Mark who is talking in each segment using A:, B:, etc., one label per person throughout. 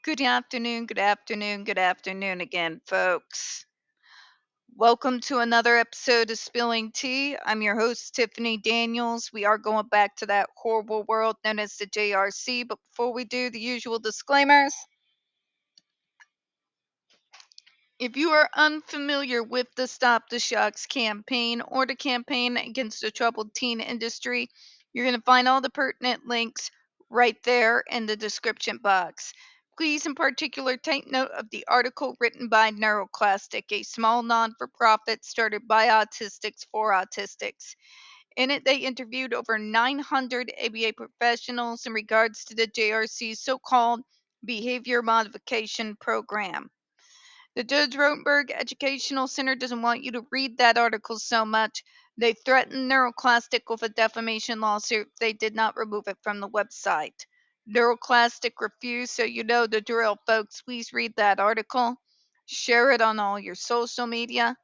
A: Good afternoon, good afternoon, good afternoon again, folks. Welcome to another episode of Spilling Tea. I'm your host, Tiffany Daniels. We are going back to that horrible world known as the JRC, but before we do, the usual disclaimers. If you are unfamiliar with the Stop the Shocks campaign or the campaign against the troubled teen industry, you're going to find all the pertinent links right there in the description box. Please, in particular, take note of the article written by NeuroClastic, a small non for profit started by autistics for autistics. In it, they interviewed over 900 ABA professionals in regards to the JRC's so called behavior modification program. The Judge Rotenberg Educational Center doesn't want you to read that article so much. They threatened NeuroClastic with a defamation lawsuit if they did not remove it from the website. NeuroClastic refused, so you know the drill, folks. Please read that article. Share it on all your social media.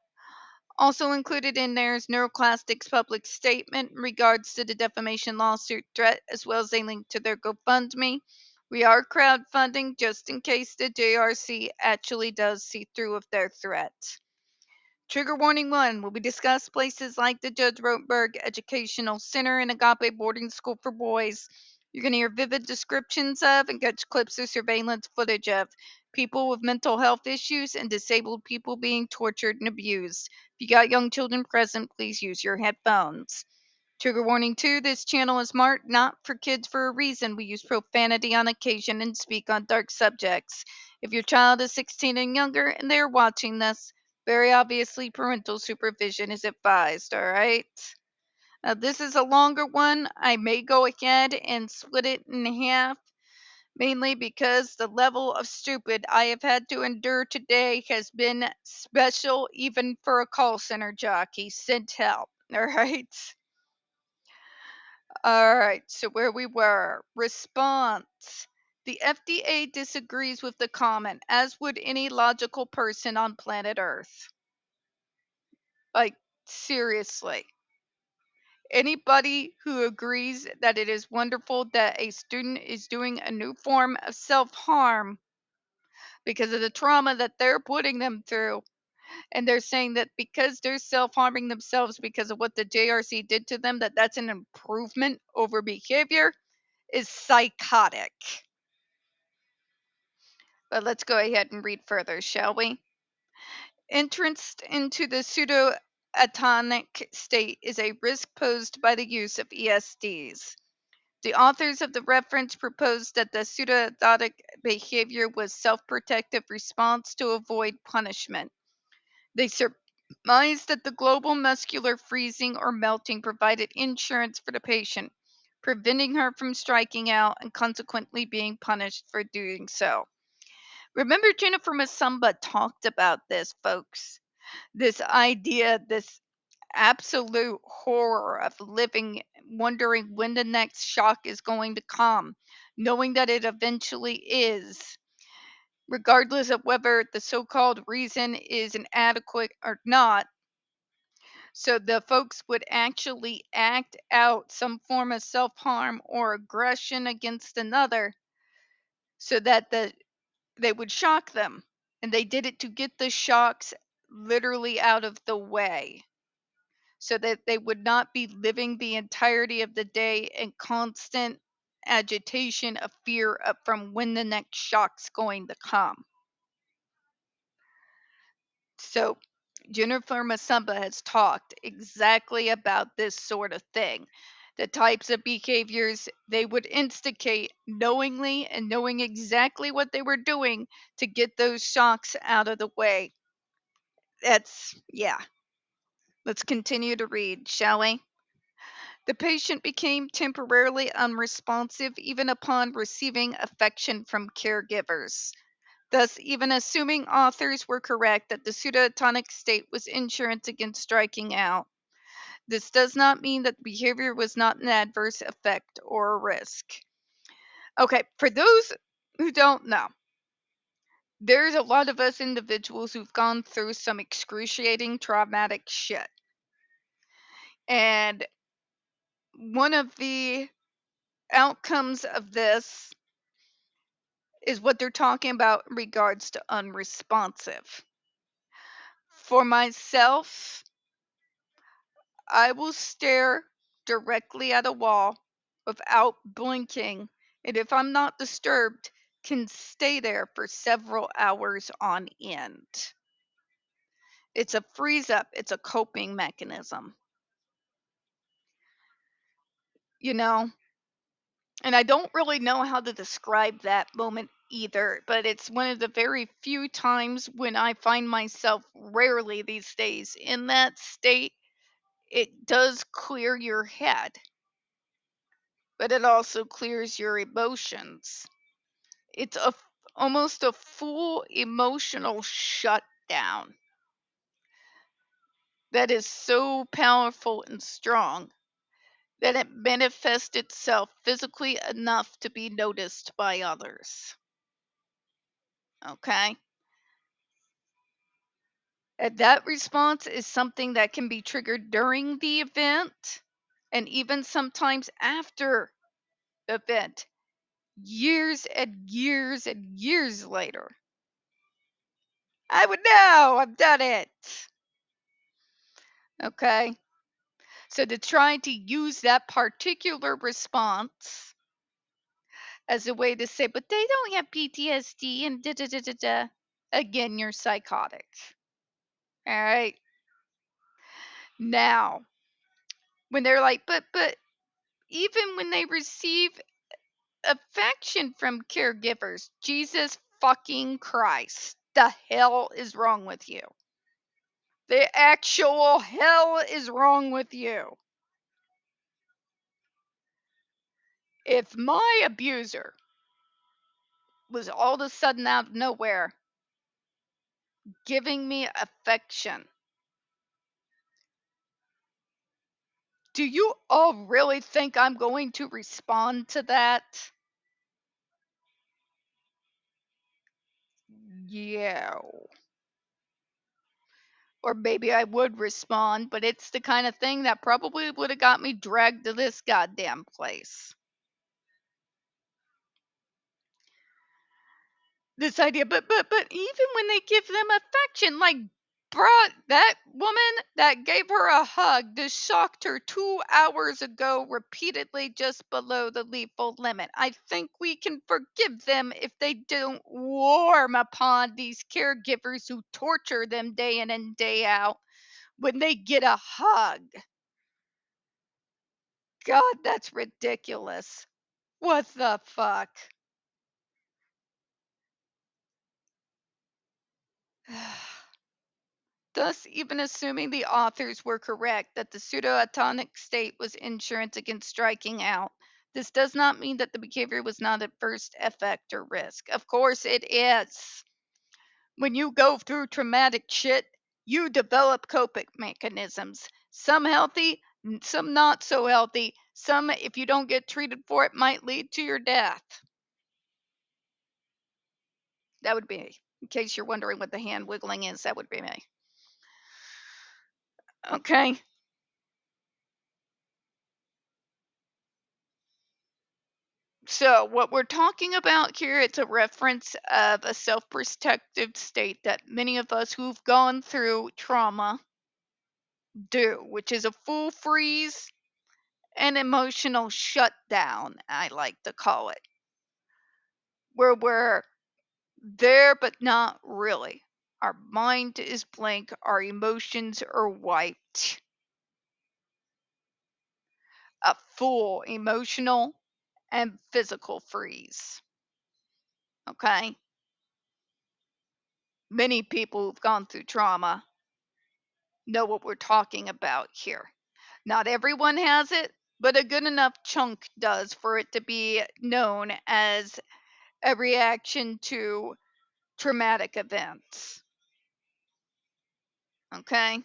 A: Also included in there is NeuroClastic's public statement in regards to the defamation lawsuit threat, as well as a link to their GoFundMe. We are crowdfunding just in case the JRC actually does see through with their threat. Trigger warning 1 will be discussed places like the Judge Rotenberg Educational Center and Agape Boarding School for Boys. You're going to hear vivid descriptions of and catch clips of surveillance footage of people with mental health issues and disabled people being tortured and abused. If you got young children present, please use your headphones. Trigger warning 2, this channel is marked not for kids for a reason. We use profanity on occasion and speak on dark subjects. If your child is 16 and younger and they are watching this, very obviously parental supervision is advised, all right? Now, this is a longer one. I may go ahead and split it in half, mainly because the level of stupid I have had to endure today has been special, even for a call center jockey. Send help, all right? All right, so where we were. Response. The FDA disagrees with the comment, as would any logical person on planet Earth. Like, seriously. Anybody who agrees that it is wonderful that a student is doing a new form of self harm because of the trauma that they're putting them through, and they're saying that because they're self harming themselves because of what the JRC did to them, that that's an improvement over behavior, is psychotic. But let's go ahead and read further, shall we? Entrance into the pseudo-atonic state is a risk posed by the use of ESDs. The authors of the reference proposed that the pseudo-atonic behavior was self-protective response to avoid punishment. They surmised that the global muscular freezing or melting provided insurance for the patient, preventing her from striking out and consequently being punished for doing so. Remember, Jennifer Masumba talked about this, folks. This idea, this absolute horror of living, wondering when the next shock is going to come, knowing that it eventually is, regardless of whether the so called reason is inadequate or not. So the folks would actually act out some form of self harm or aggression against another so that they would shock them. And they did it to get the shocks literally out of the way so that they would not be living the entirety of the day in constant agitation of fear from when the next shock's going to come. So Jennifer Masumba has talked exactly about this sort of thing. The types of behaviors they would instigate knowingly and knowing exactly what they were doing to get those shocks out of the way. Yeah. Let's continue to read, shall we? The patient became temporarily unresponsive even upon receiving affection from caregivers. Thus, even assuming authors were correct that the pseudoatonic state was insurance against striking out, this does not mean that the behavior was not an adverse effect or a risk. Okay, for those who don't know, there's a lot of us individuals who've gone through some excruciating traumatic shit. And one of the outcomes of this is what they're talking about in regards to unresponsive. For myself, I will stare directly at a wall without blinking, and if I'm not disturbed, can stay there for several hours on end. It's a freeze up, it's a coping mechanism. You know, and I don't really know how to describe that moment either, but it's one of the very few times when I find myself, rarely these days, in that state. It does clear your head, but it also clears your emotions. It's almost a full emotional shutdown that is so powerful and strong that it manifests itself physically enough to be noticed by others. Okay? And that response is something that can be triggered during the event and even sometimes after the event, years and years and years later. I would know, I've done it. Okay? So to try to use that particular response as a way to say, but they don't have PTSD and da da da da da. Again, you're psychotic. All right. Now, when they're like, but even when they receive affection from caregivers, Jesus fucking Christ, the hell is wrong with you? The actual hell is wrong with you. If my abuser was all of a sudden out of nowhere giving me affection, do you all really think I'm going to respond to that? Yeah. Or maybe I would respond, but it's the kind of thing that probably would have got me dragged to this goddamn place. This idea, but even when they give them affection, like brought that woman that gave her a hug that shocked her 2 hours ago repeatedly just below the lethal limit. I think we can forgive them if they don't warm upon these caregivers who torture them day in and day out when they get a hug. God, that's ridiculous. What the fuck? Thus, even assuming the authors were correct that the pseudo-atonic state was insurance against striking out, this does not mean that the behavior was not at first effect or risk. Of course it is. When you go through traumatic shit, you develop coping mechanisms. Some healthy, some not so healthy. Some, if you don't get treated for it, might lead to your death. That would be me. In case you're wondering what the hand wiggling is, that would be me. Okay. So, what we're talking about here, it's a reference of a self-protective state that many of us who've gone through trauma do, which is a full freeze and emotional shutdown, I like to call it, where we're there but not really. Our mind is blank, our emotions are wiped. A full emotional and physical freeze. Okay? Many people who've gone through trauma know what we're talking about here. Not everyone has it, but a good enough chunk does for it to be known as a reaction to traumatic events. Okay?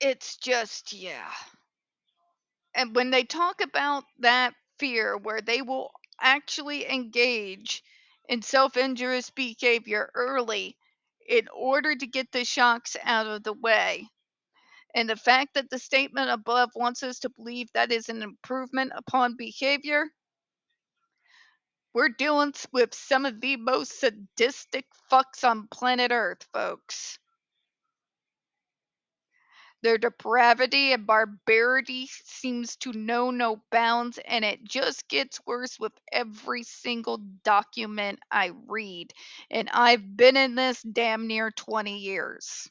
A: It's just, yeah. And when they talk about that fear, where they will actually engage in self injurious behavior early in order to get the shocks out of the way, And the fact that the statement above wants us to believe that is an improvement upon behavior, we're dealing with some of the most sadistic fucks on planet Earth, folks. Their depravity and barbarity seems to know no bounds, and it just gets worse with every single document I read. And I've been in this damn near 20 years.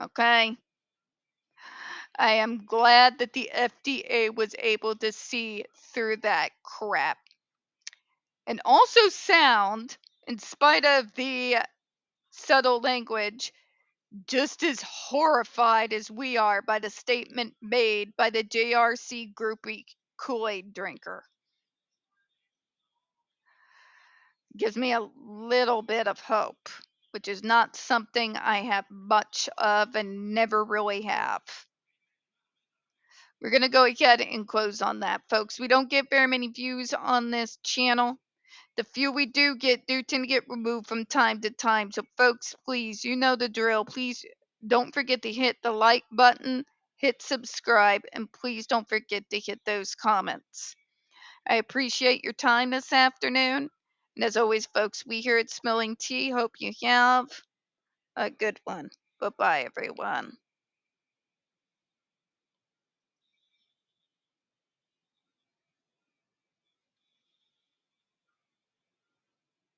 A: Okay? I am glad that the FDA was able to see through that crap. And also sound, in spite of the subtle language, just as horrified as we are by the statement made by the JRC groupie Kool-Aid drinker. Gives me a little bit of hope, which is not something I have much of and never really have. We're going to go ahead and close on that, folks. We don't get very many views on this channel. The few we do tend to get removed from time to time. So, folks, please, you know the drill. Please don't forget to hit the like button, hit subscribe, and please don't forget to hit those comments. I appreciate your time this afternoon. And as always, folks, we here at Smelling Tea hope you have a good one. Bye bye, everyone.